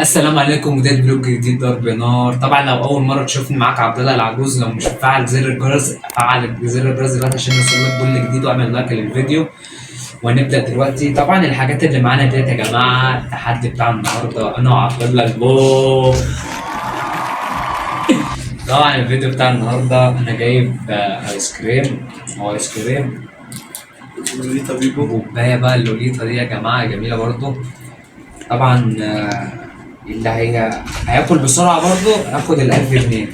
السلام عليكم، وده فلوج جديد ضرب نار. طبعا لو اول مره تشوفني معاك عبد الله العجوز، لو مش مفعل زر الجرس فعل زر الجرس دلوقتي عشان يوصلك كل جديد، واعمل لايك للفيديو. وهنبدا دلوقتي. طبعا الحاجات اللي معانا ديت يا جماعه التحدي بتاع النهارده انا وعبد الله البو. طبعا الفيديو بتاع النهارده انا جايب ايس كريم. هو ايس كريم لوليتا بيبو. وكوبايه بقى اللوليتا دي يا جماعه جميله برضو. طبعا اللي هياكل بسرعه برضو هياخد ال1000 جنيه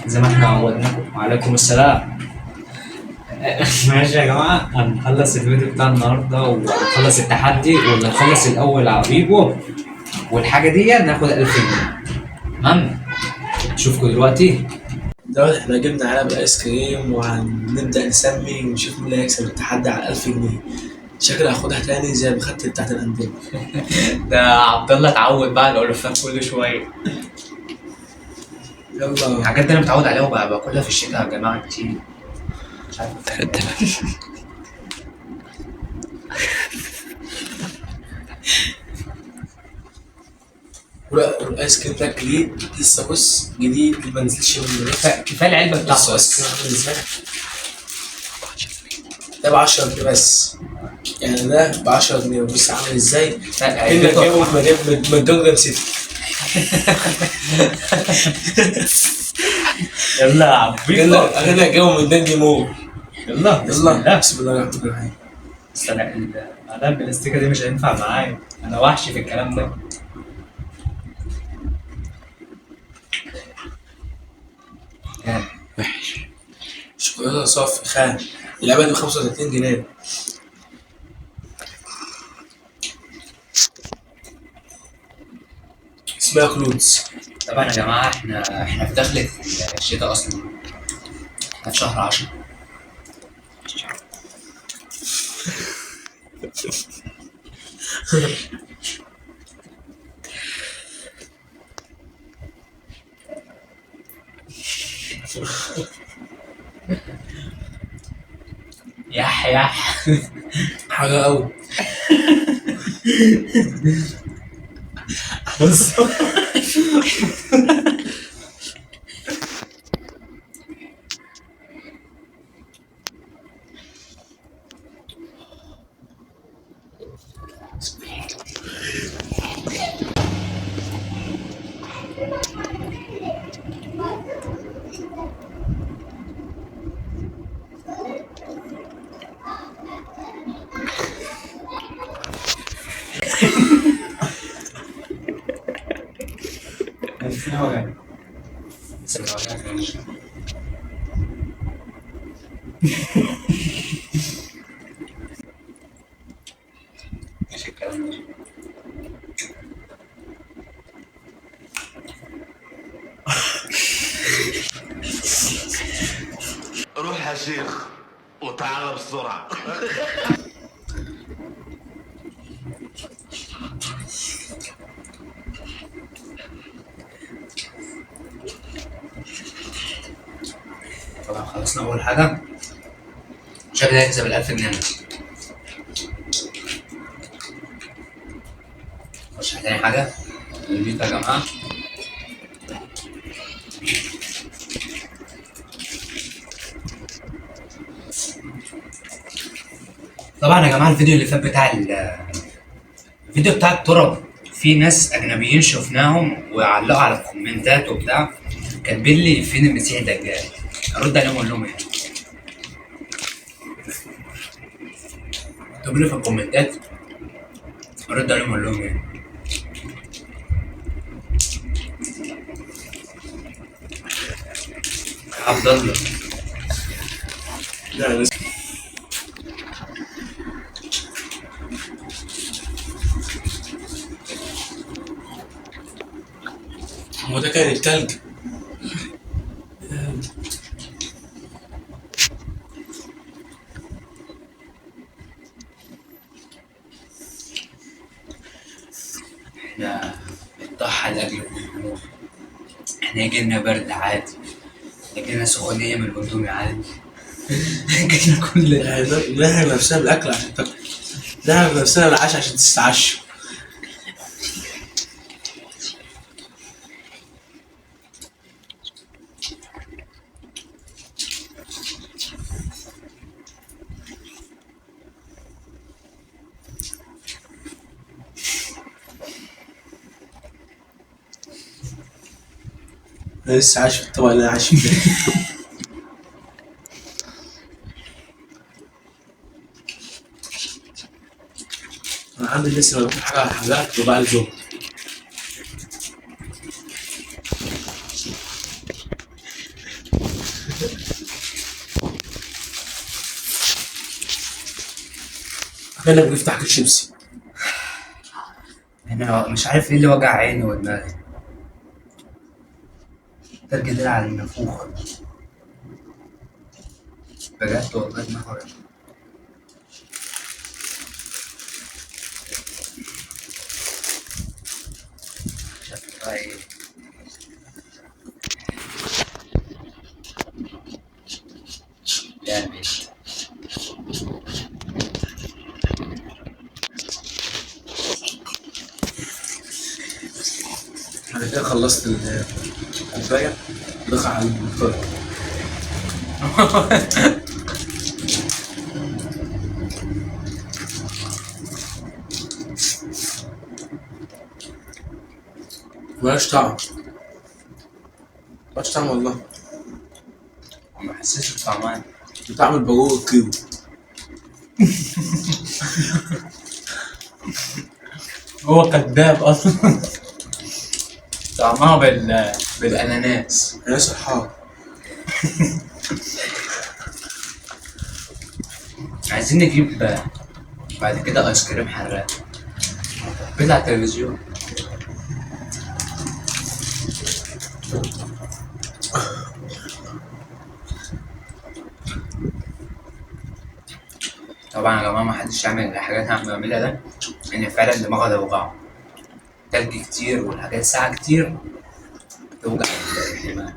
زي ما احنا عودناكم. وعليكم السلام. ماشي يا جماعه، هنخلص الفيديو بتاع النهارده ونخلص التحدي، واللي نخلص الاول عبيبو والحاجه دي ناخد 1000 جنيه. تمام، نشوفكم دلوقتي. دلوقتي احنا جبنا علب الايس كريم وهنبدأ نسمي ونشوف مين اللي هيكسب التحدي على 1000 جنيه. شكلي هاخدها تاني زي ما خدت بتاعت الأندية. ده عبد الله اتعود بقى على الألوفات كل شويه. يلا الحاجات دي انا متعود عليها وباكلها في الشتاء يا جماعه كتير. مش عارف والايس كريم ده جديد لسه، بص جديد ما نزلش من دلوقتي. كفايه العلبه بص بتاعته ايس بس. كريم عامل ازاي؟ ده ب 10 جنيه بس، يعني ده ب 10 جنيه. بص عامل ازاي؟ كأنك جايبه من جنجل سيتي. يلا يا عبيطه، كأنك جايبه من دندي مول. يلا يلا بسم الله الرحمن الرحيم. بس انا الاستيكه دي مش هينفع معايا، انا وحش في الكلام ده. وحش. شوكولاته صافي خام، اللعبه دي ب 35 جنيه. اسمها كلودز. طبعا يا جماعه احنا في دخلة الشتاء اصلا، احنا في شهر 10. يح يح حاجه قوي. بص مش الكلام ده. روح يا شيخ وتعال بسرعة. طبعا خلصنا اول حاجه، شكلي هيكسب ال1000 جنيه. خش تاني حاجه البيت يا جماعه. طبعا يا جماعه الفيديو اللي فات بتاع الفيديو بتاع التراب، في ناس اجنبيين شفناهم وعلقوا على الكومنتات وبتاع كاتبين لي فين المسيح الدجال. ارد عليهم اقول لهم ايه؟ اكتبوا لي في الكومنتات ارد عليهم اقول لهم ايه؟ عبد الله لا بس هو ده كان التلج. احنا بنضحي لاجل الجمهور، احنا يجيلنا برد عادي، يجيلنا سخونية من الاندومي عادي. يجيلنا كل يعني نهي نفسنا بالاكل عشان تاكل، نهي نفسنا بالعشاء عشان تستعشوا. انا لسه عايش في الطبق اللي انا عايش فيه. انا عندي لسه لما باكل حاجه على حاجات ببقى الزوم. انا بيفتح كل شيبسي. انا مش عارف ايه اللي وجع عيني ودماغي. ترجع ده على النافوخ. بجد والله دماغي وجع. شكلها ايه؟ جامد. انا كده خلصت الكوبايه دخل على الفرن. ملهاش طعم، ملهاش طعم والله. ما حسيتش بطعمها. طعم الباجور الكيوي. هو كذاب اصلا. طعمها بالاناناس. انا صحاب. عايزين نجيب بعد كده ايس كريم حراق بتاع التلفزيون. طبعا يا جماعه ما حدش يعمل الحاجات اللي انا بعملها ده، لان فعلا دماغي هتوجعه. تلج كتير والحاجات ساقعه كتير توجع الدماغ.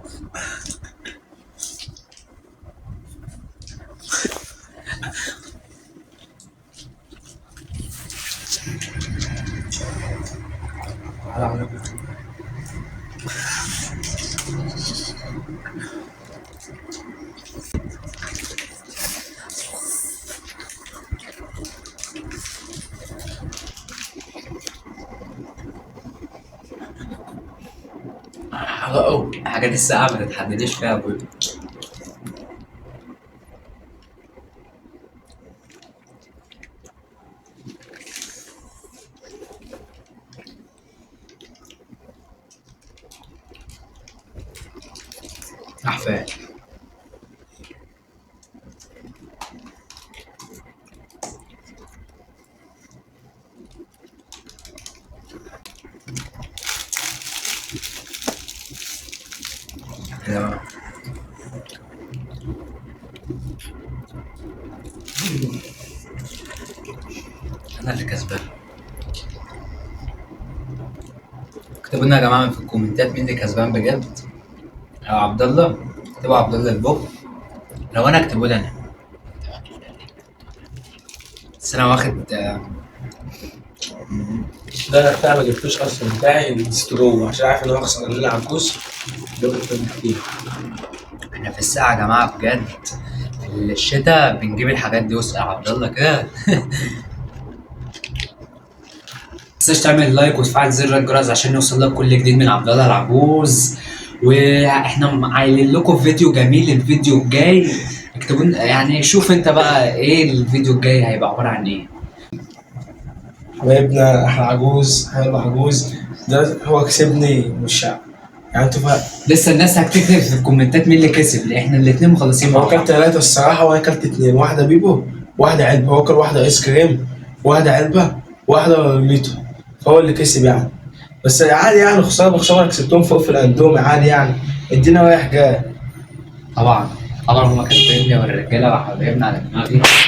الحاجات الساقعه ما تتحددش فيها يا ابويا. أحفاد. كده أنا اللي كسبان. اكتبوا لنا يا جماعة في الكومنتات مين اللي كسبان بجد. لو عبد الله اكتبوا عبد الله البوك، لو أنا اكتبوا لي أنا. بس أنا واخد ده انا بتاع ما جبتوش اصلا، بتاعي السترو عشان عارف ان هو اخسر اللي عكوس جبت كتير. احنا في الساعة يا جماعة بجد في الشتاء بنجيب الحاجات دي. واسأل عبد الله كده. متنساش تعمل لايك وتفعل زر الجرس عشان يوصل لك كل جديد من عبد الله العجوز. واحنا عايلين لكم فيديو جميل الفيديو الجاي. اكتبوا يعني شوف انت بقى ايه الفيديو الجاي هيبقى عبارة عن ايه. حبايبنا احلى عجوز، حلو عجوز ده هو كسبني مش يعني انتوا لسه الناس هتكتب في الكومنتات مين اللي كسب، لان احنا الاثنين مخلصين مع هو كان 3 الصراحه وانا كلت 2، واحده بيبو واحده علبه، هو كل واحده ايس كريم واحده علبه واحده ميتو، فهو اللي كسب يعني. بس عادي يعني، خساره بخساره انا كسبتهم فوق في الاندومي عادي يعني، ادينا رايح جاي. طبعا هما كسباني والرجاله وحبايبنا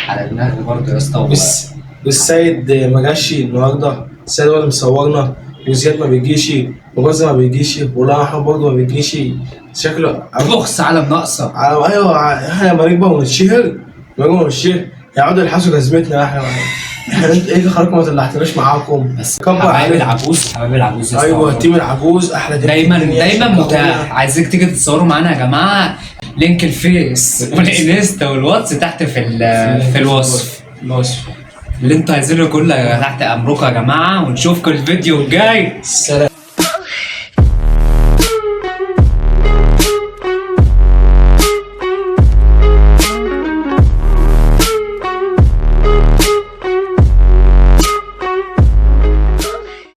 على دماغي برضه يا اسطى. بس والسيد ما جاش النهارده، السيد هو اللي مصورنا، وزياد ما بيجيش، وغزة ما بيجيش، والله احمد برضه ما بيجيش. شكله بخس عالم ناقصه. ايوه احنا لما نكبر ونتشهر هيقعدوا يلحسوا جزمتنا احنا انت ايه اللي خلاكم ما طلعتناش معاكم؟ بس حبايب العجوز يا اسطى. ايوه تيم العجوز احلى تيم دايما متاح. عايزك تيجي تتصوروا معانا يا جماعه. لينك الفيس والانستا والواتس تحت في الوصف اللي انتوا عايزينه كله تحت امركم يا جماعه. ونشوفكم الفيديو الجاي. سلام.